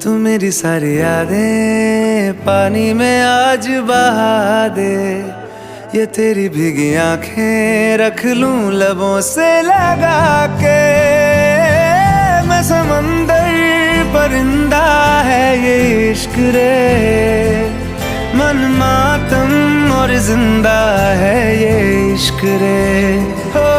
तू मेरी सारी यादें पानी में आज बहा दे। ये तेरी भीगी आंखें रख लूं लबों से लगा के। मैं समंदर परिंदा है ये इश्क रे, मन मातम और जिंदा है ये इश्क रे। हो